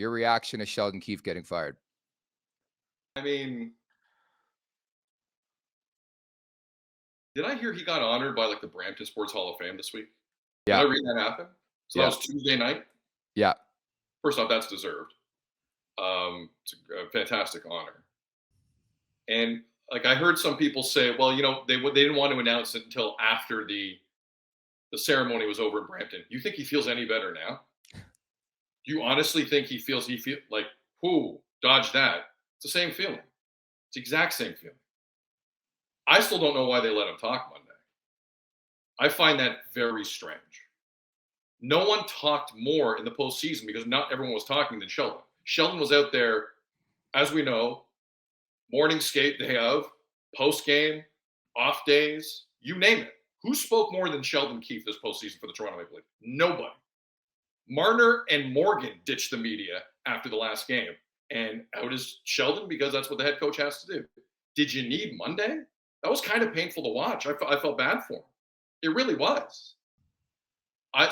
Your reaction to Sheldon Keefe getting fired? I mean, did I hear he got honored by like the Brampton Sports Hall of Fame this week? Did Yeah. I read that happen? So Yeah. that was Tuesday night. Yeah. First off, that's deserved. It's a fantastic honor. And like I heard some people say, well, you know, they didn't want to announce it until after the ceremony was over in Brampton. You think he feels any better now? Do you honestly think he feel like, whoo, dodge that? It's the same feeling. It's the exact same feeling. I still don't know why they let him talk Monday. I find that very strange. No one talked more in the postseason because not everyone was talking than Sheldon. Sheldon was out there, as we know, morning skate day of, post game, off days, you name it. Who spoke more than Sheldon Keefe this postseason for the Toronto Maple Leafs? Nobody. Marner and Morgan ditched the media after the last game, and out is Sheldon because that's what the head coach has to do. Did you need Monday? That was kind of painful to watch. I felt bad for him. It really was. I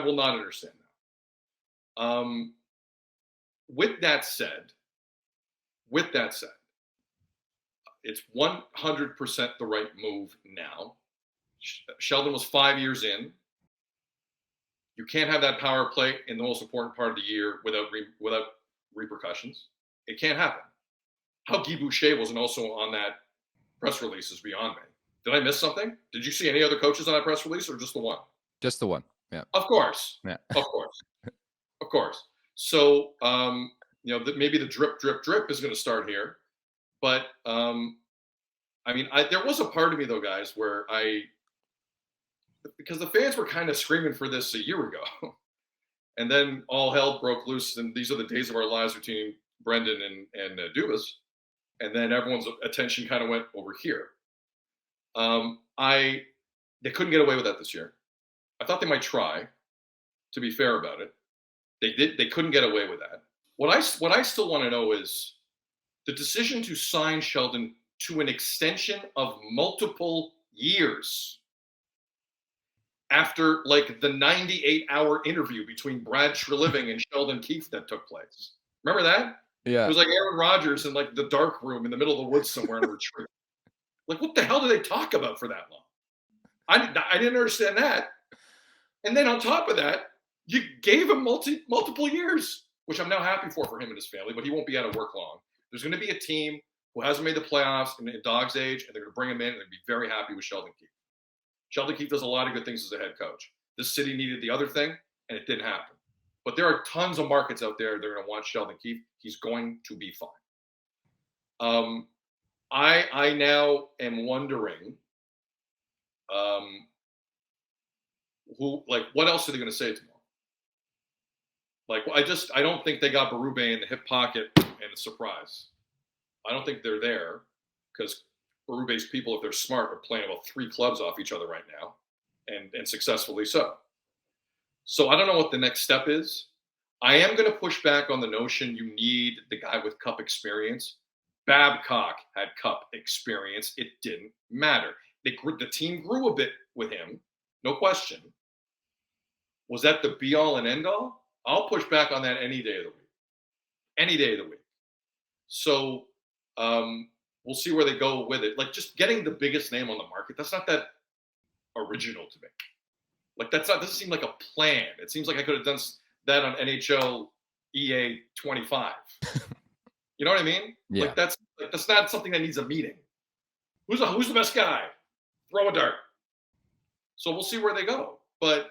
will not understand that. With that said, it's 100% the right move now. Sheldon was 5 years in. You can't have that power play in the most important part of the year without repercussions. It can't happen. How Guy Boucher wasn't also on that press release is beyond me. Did I miss something? Did you see any other coaches on that press release or just the one? Just the one. Yeah. Of course. Yeah. Of course. So, maybe the drip is going to start here. But, there was a part of me, though, guys, where because the fans were kind of screaming for this a year ago. And then all hell broke loose, and these are the days of our lives between Brendan and Dubas. And then everyone's attention kind of went over here. They couldn't get away with that this year. I thought they might try, to be fair about it. They couldn't get away with that. What I still want to know is the decision to sign Sheldon to an extension of multiple years after like the 98-hour interview between Brad Treliving and Sheldon Keefe that took place. Remember that? Yeah. It was like Aaron Rodgers in like the dark room in the middle of the woods somewhere in a retreat. Like, what the hell did they talk about for that long? I didn't understand that. And then on top of that, you gave him multiple years, which I'm now happy for him and his family, but he won't be out of work long. There's going to be a team who hasn't made the playoffs in Dog's age, and they're going to bring him in, and they're going to be very happy with Sheldon Keefe. Sheldon Keefe does a lot of good things as a head coach. This city needed the other thing, and it didn't happen. But there are tons of markets out there that are going to want Sheldon Keefe. He's going to be fine. I now am wondering what else are they going to say tomorrow? Like, I don't think they got Berube in the hip pocket and a surprise. I don't think they're there because Berube's people, if they're smart, are playing about 3 clubs off each other right now, and successfully so. So I don't know what the next step is. I am going to push back on the notion you need the guy with cup experience. Babcock had cup experience. It didn't matter. The team grew a bit with him, no question. Was that the be-all and end-all? I'll push back on that any day of the week. Any day of the week. So we'll see where they go with it. Like, just getting the biggest name on the market, that's not that original to me. Like, doesn't seem like a plan. It seems like I could have done that on NHL EA 25. You know what I mean? Yeah. Like, that's not something that needs a meeting. Who's the best guy? Throw a dart. So we'll see where they go. But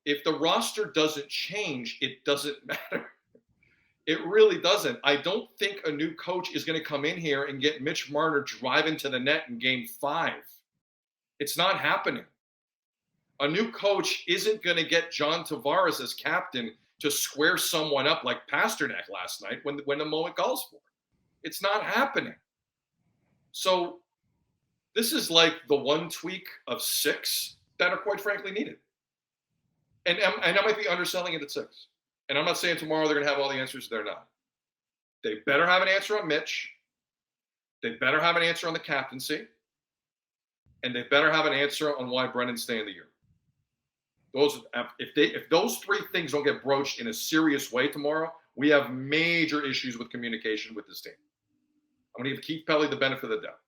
if the roster doesn't change, it doesn't matter. It really doesn't. I don't think a new coach is going to come in here and get Mitch Marner driving to the net in Game 5. It's not happening. A new coach isn't going to get John Tavares as captain to square someone up like Pasternak last night when the moment calls for it. It's not happening. So this is like the one tweak of 6 that are quite frankly needed. And I might be underselling it at 6. And I'm not saying tomorrow they're going to have all the answers. They're not. They better have an answer on Mitch. They better have an answer on the captaincy. And they better have an answer on why Brendan's staying the year. If those three things don't get broached in a serious way tomorrow, we have major issues with communication with this team. I'm going to give Keith Pelly the benefit of the doubt.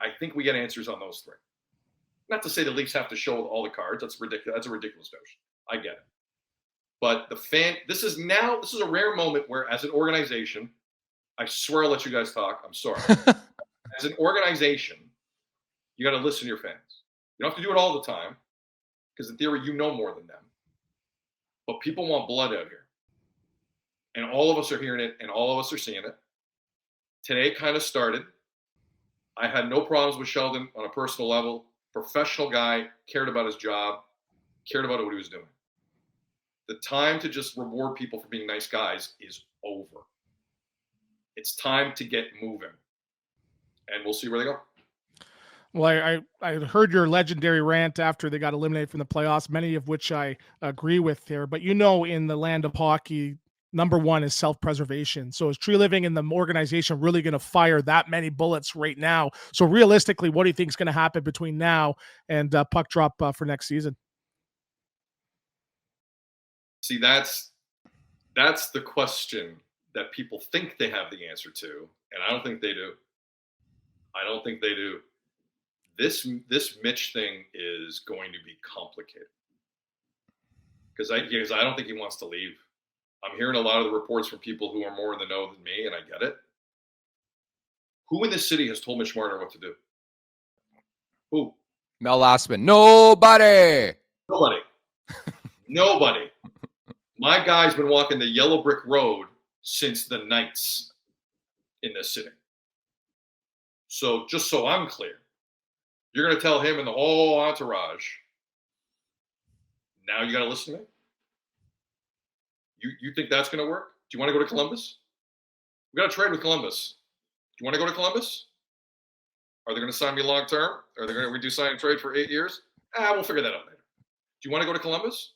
I think we get answers on those three. Not to say the Leafs have to show all the cards. That's ridiculous. That's a ridiculous notion. I get it. But this is a rare moment where, as an organization, I swear I'll let you guys talk. I'm sorry. As an organization, you got to listen to your fans. You don't have to do it all the time, because in theory, you know more than them. But people want blood out here. And all of us are hearing it, and all of us are seeing it. Today kind of started. I had no problems with Sheldon on a personal level. Professional guy, cared about his job, cared about what he was doing. The time to just reward people for being nice guys is over. It's time to get moving. And we'll see where they go. Well, I heard your legendary rant after they got eliminated from the playoffs, many of which I agree with there. But in the land of hockey, number one is self-preservation. So is Tree Living and the organization really going to fire that many bullets right now? So realistically, what do you think is going to happen between now and puck drop for next season? See, that's the question that people think they have the answer to, and I don't think they do. I don't think they do. This Mitch thing is going to be complicated because I don't think he wants to leave. I'm hearing a lot of the reports from people who are more in the know than me, and I get it. Who in this city has told Mitch Marner what to do? Who? Mel Lastman. Nobody. Nobody. My guy's been walking the yellow brick road since the Knights in this city. So just so I'm clear, you're going to tell him and the whole entourage, now you got to listen to me? You think that's going to work? Do you want to go to Columbus? We got to trade with Columbus. Do you want to go to Columbus? Are they going to sign me long term? Are they going to do sign and trade for 8 years? We'll figure that out later. Do you want to go to Columbus?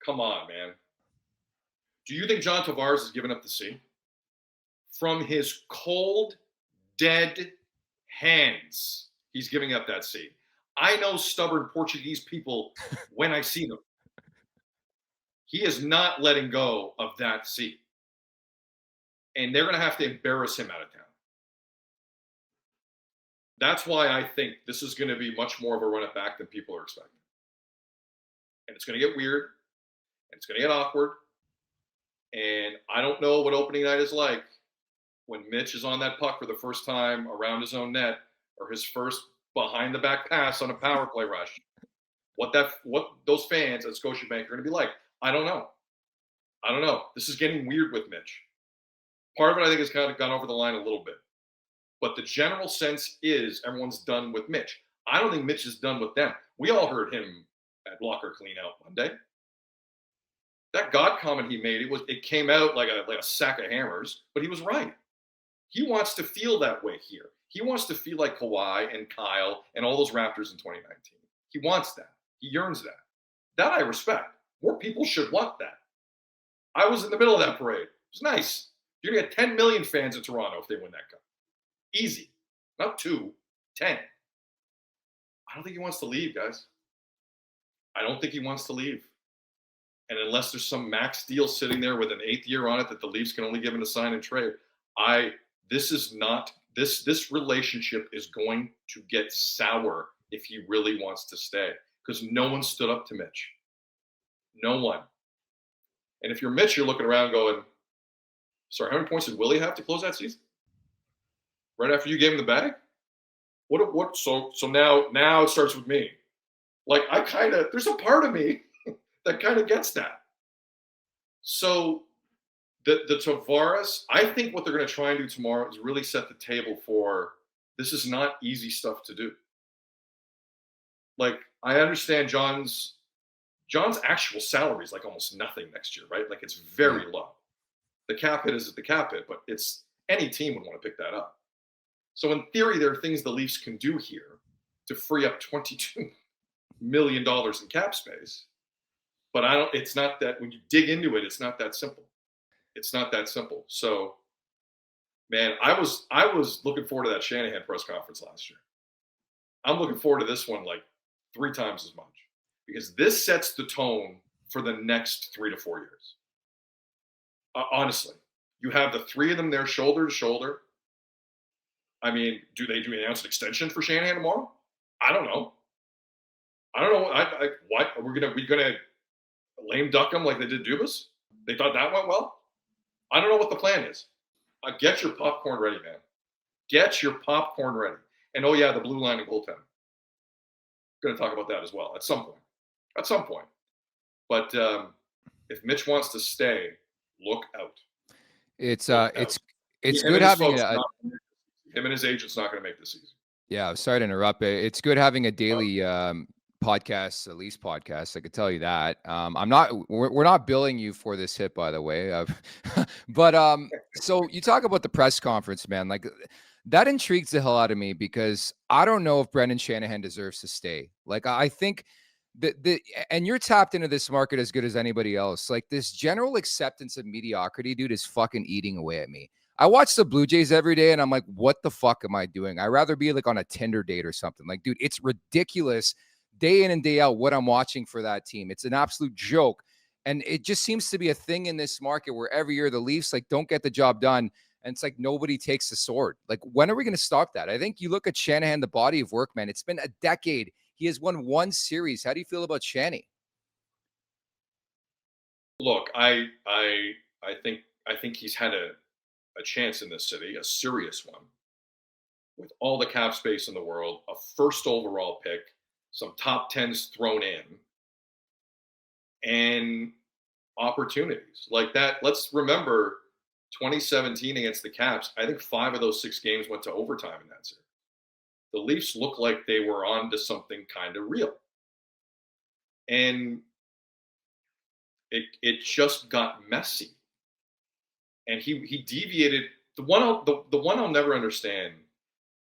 Come on, man. Do you think John Tavares has given up the sea? From his cold, dead hands, he's giving up that sea. I know stubborn Portuguese people when I see them. He is not letting go of that sea. And they're going to have to embarrass him out of town. That's why I think this is going to be much more of a run it back than people are expecting. And it's going to get weird. And it's going to get awkward. And I don't know what opening night is like when Mitch is on that puck for the first time around his own net, or his first behind the back pass on a power play rush. What those fans at Scotiabank are going to be like, I don't know. This is getting weird with Mitch. Part of it, I think, has kind of gone over the line a little bit. But the general sense is everyone's done with Mitch. I don't think Mitch is done with them. We all heard him at Locker Cleanout Monday. That God comment he made, it came out like a sack of hammers, but he was right. He wants to feel that way here. He wants to feel like Kawhi and Kyle and all those Raptors in 2019. He wants that. He yearns that. That I respect. More people should want that. I was in the middle of that parade. It was nice. You're going to get 10 million fans in Toronto if they win that cup. Easy. Not 2, 10. I don't think he wants to leave, guys. I don't think he wants to leave. And unless there's some max deal sitting there with an 8th year on it that the Leafs can only give him a sign and trade, this relationship is going to get sour if he really wants to stay, because no one stood up to Mitch. No one. And if you're Mitch, you're looking around going, sorry, how many points did Willie have to close that season? Right after you gave him the bag? So now it starts with me. Like, there's a part of me that kind of gets that. So the Tavares, I think what they're going to try and do tomorrow is really set the table for, this is not easy stuff to do. Like, I understand John's actual salary is like almost nothing next year, right? Like, it's very low. The cap hit is the cap hit, but it's any team would want to pick that up. So in theory, there are things the Leafs can do here to free up $22 million in cap space. But it's not that, when you dig into it, it's not that simple. It's not that simple. So, man, I was looking forward to that Shanahan press conference last year. I'm looking forward to this one like 3 times as much, because this sets the tone for the next 3 to 4 years. Honestly, you have the 3 of them there shoulder to shoulder. I mean, do they announce an extension for Shanahan tomorrow? I don't know. What we're gonna lame duck them like they did Dubas? They thought that went well. I don't know what the plan is. Get your popcorn ready, man. Get your popcorn ready. And oh yeah, the blue line and goaltending. Going to talk about that as well at some point. At some point. But if Mitch wants to stay, look out. It's good having him and his agent's not going to make this season. Yeah, sorry to interrupt. It's good having a daily podcast, a Leafs podcast. I could tell you that. We're not billing you for this hit, by the way. But so you talk about the press conference, man. Like that intrigues the hell out of me because I don't know if Brendan Shanahan deserves to stay. Like I think and you're tapped into this market as good as anybody else. Like this general acceptance of mediocrity, dude, is fucking eating away at me. I watch the Blue Jays every day and I'm like, what the fuck am I doing? I'd rather be like on a Tinder date or something. Like, dude, it's ridiculous day in and day out what I'm watching for that team. It's an absolute joke. And it just seems to be a thing in this market where every year the Leafs like don't get the job done. And it's like nobody takes the sword. Like, when are we going to stop that? I think you look at Shanahan, the body of work, man. It's been a decade. He has won 1 series. How do you feel about Shanny? Look, I think he's had a chance in this city, a serious one, with all the cap space in the world, a first overall pick, some top 10s thrown in, and opportunities like that. Let's remember 2017 against the Caps. I think 5 of those 6 games went to overtime in that series. The Leafs looked like they were on to something kind of real. And it just got messy. And he deviated. The one I'll never understand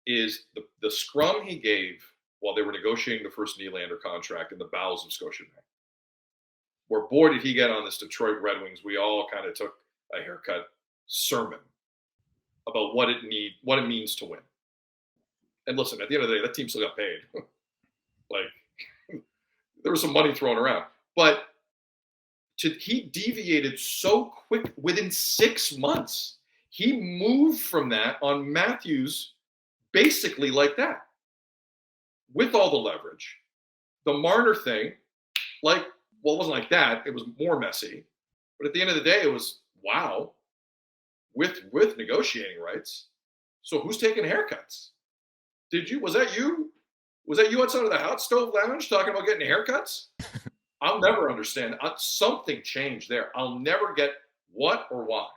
is the scrum he gave while they were negotiating the first Nylander contract in the bowels of Scotiabank. Where, boy, did he get on this Detroit Red Wings. We all kind of took a haircut sermon about what it means to win. And listen, at the end of the day, that team still got paid. Like, there was some money thrown around. But he deviated so quick within 6 months. He moved from that on Matthews basically like that. With all the leverage. The Marner thing, it wasn't like that. It was more messy. But at the end of the day, it was, wow, with negotiating rights. So who's taking haircuts? Was that you? Was that you outside of the hot stove lounge talking about getting haircuts? I'll never understand. Something changed there. I'll never get what or why.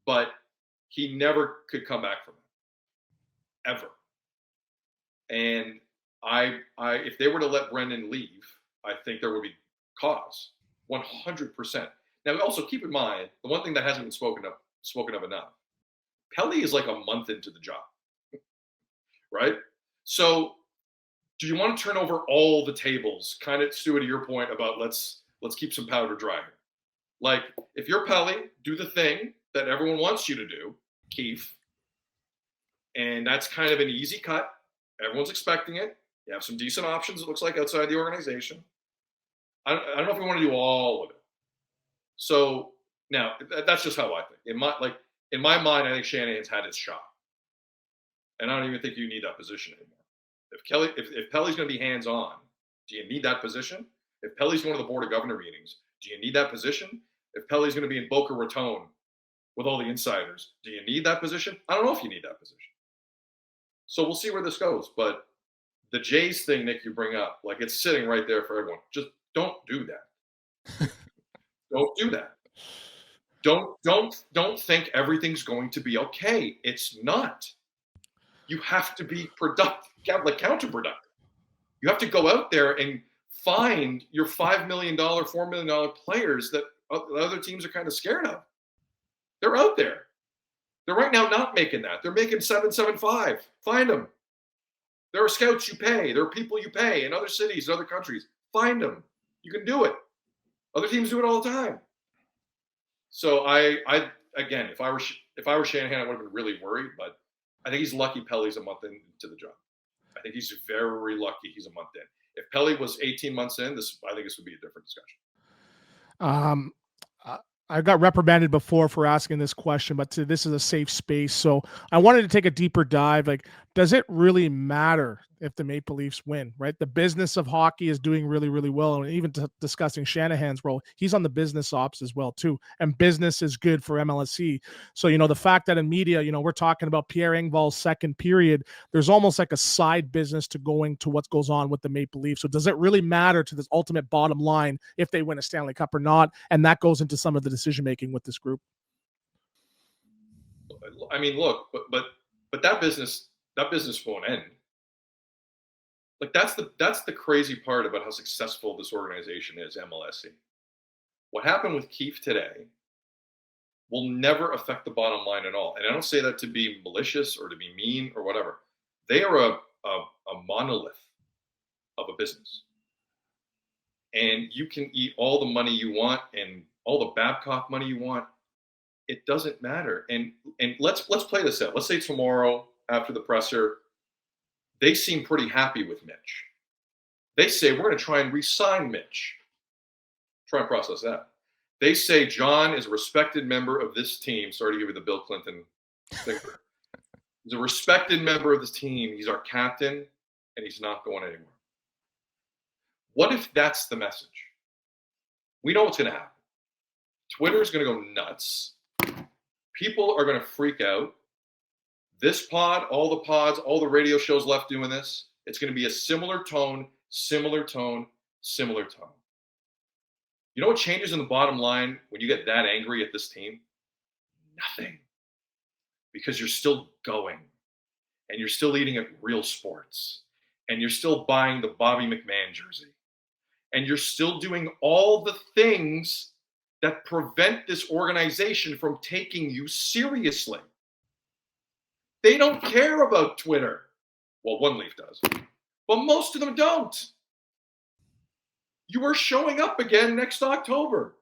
But he never could come back from it. Ever. And if they were to let Brendan leave, I think there would be cause. 100%. Now, also keep in mind, the one thing that hasn't been spoken of enough, Pelly is like a month into the job. Right? So do you want to turn over all the tables? Kind of, Stuart, to your point about let's keep some powder dry here. Like, if you're Pelly, do the thing that everyone wants you to do, Keefe. And that's kind of an easy cut. Everyone's expecting it. You have some decent options, it looks like, outside the organization. I don't know if we want to do all of it. So now that's just how I think. In my mind, I think Shanahan's had his shot. And I don't even think you need that position anymore. If Pelly's going to be hands-on, do you need that position? If Pelly's going to the Board of Governor meetings, do you need that position? If Pelly's going to be in Boca Raton with all the insiders, do you need that position? I don't know if you need that position. So we'll see where this goes. But the Jays thing, Nick, you bring up, like, it's sitting right there for everyone. Just don't do that. Don't do that. Don't think everything's going to be okay. It's not. You have to be productive, like counterproductive. You have to go out there and find your $5 million, $4 million players that other teams are kind of scared of. They're out there. They're right now not making that. They're making 7.75. Find them. There are scouts you pay. There are people you pay in other cities, other countries. Find them. You can do it. Other teams do it all the time. So I again, if I were Shanahan, I would have been really worried. But I think he's lucky Pelly's a month into the job. I think he's very lucky he's a month in. If Pelly was 18 months in, I think this would be a different discussion. I got reprimanded before for asking this question, but this is a safe space. So I wanted to take a deeper dive. Like, does it really matter if the Maple Leafs win, right? The business of hockey is doing really, really well. And even discussing Shanahan's role, he's on the business ops as well, too. And business is good for MLSE. So, the fact that in media, we're talking about Pierre Engvall's second period, there's almost like a side business to going to what goes on with the Maple Leafs. So does it really matter to this ultimate bottom line if they win a Stanley Cup or not? And that goes into some of the decision-making with this group. I mean, look, but that business won't end. Like that's the crazy part about how successful this organization is, MLSE. What happened with Keefe today will never affect the bottom line at all. And I don't say that to be malicious or to be mean or whatever. They are a monolith of a business. And you can eat all the money you want and all the Babcock money you want. It doesn't matter. And let's play this out. Let's say tomorrow after the presser, they seem pretty happy with Mitch. They say, we're going to try and re-sign Mitch. Try and process that. They say John is a respected member of this team. Sorry to give you the Bill Clinton finger. He's a respected member of this team. He's our captain, and he's not going anywhere. What if that's the message? We know what's going to happen. Twitter is going to go nuts. People are going to freak out. This pod, all the pods, all the radio shows left doing this, it's going to be a similar tone, similar tone, similar tone. You know what changes in the bottom line when you get that angry at this team? Nothing. Because you're still going. And you're still eating at Real Sports. And you're still buying the Bobby McMahon jersey. And you're still doing all the things that prevent this organization from taking you seriously. They don't care about Twitter. Well, one Leaf does. But most of them don't. You are showing up again next October.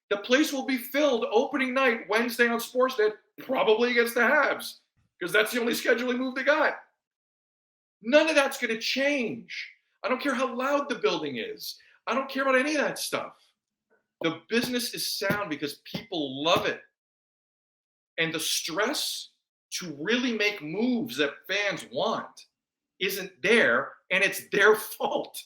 The place will be filled opening night, Wednesday on Sportsnet, probably against the Habs, because that's the only scheduling move they got. None of that's going to change. I don't care how loud the building is. I don't care about any of that stuff. The business is sound because people love it. And the stress to really make moves that fans want isn't there, and it's their fault.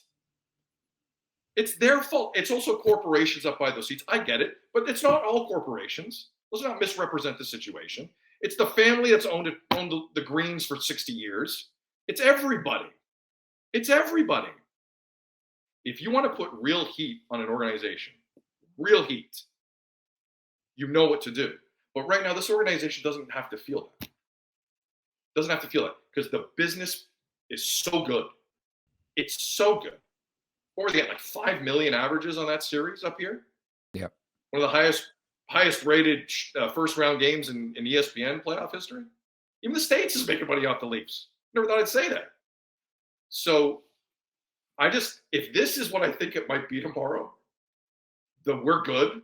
It's their fault. It's also corporations up by those seats. I get it, but it's not all corporations. Let's not misrepresent the situation. It's the family that's owned the Greens for 60 years. It's everybody. It's everybody. If you want to put real heat on an organization, real heat, you know what to do. But right now, this organization doesn't have to feel that. Doesn't have to feel that because the business is so good. It's so good. What were they getting, like 5 million averages on that series up here? Yep. One of the highest rated first round games in ESPN playoff history. Even the States is making money off the Leafs. Never thought I'd say that. So if this is what I think it might be tomorrow, then we're good.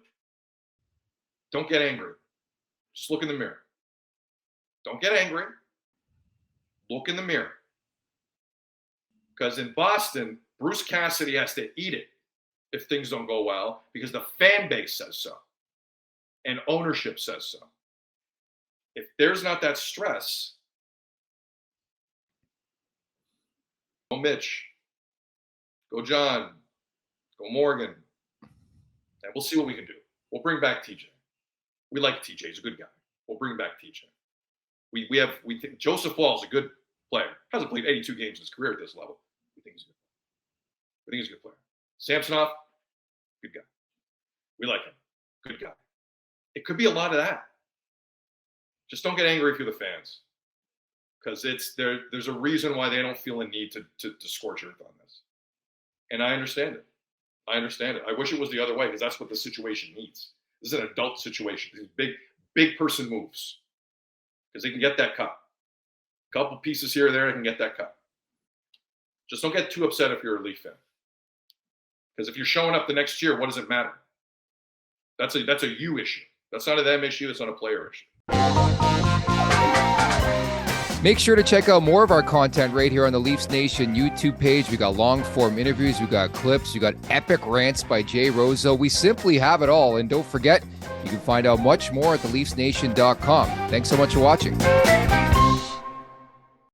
Don't get angry. Just look in the mirror. Don't get angry. Look in the mirror. Because in Boston, Bruce Cassidy has to eat it if things don't go well because the fan base says so and ownership says so. If there's not that stress, go Mitch, go John, go Morgan, and we'll see what we can do. We'll bring back TJ. We like TJ. He's a good guy. We'll bring back TJ. We think Joseph Wall is a good player. Hasn't played 82 games in his career at this level. We think he's a good player. We think he's a good player. Samsonov, good guy. We like him. Good guy. It could be a lot of that. Just don't get angry if you're the fans. Because there's a reason why they don't feel a need to scorch earth on this. And I understand it. I wish it was the other way because that's what the situation needs. This is an adult situation. These big person moves. Because they can get that cup. A couple pieces here or there, they can get that cup. Just don't get too upset if you're a Leaf fan. Because if you're showing up the next year, what does it matter? That's a you issue. That's not a them issue. That's not a player issue. Make sure to check out more of our content right here on the Leafs Nation YouTube page. We got long form interviews, we got clips, we got epic rants by Jay Roseau. We simply have it all. And don't forget, you can find out much more at theleafsnation.com. Thanks so much for watching.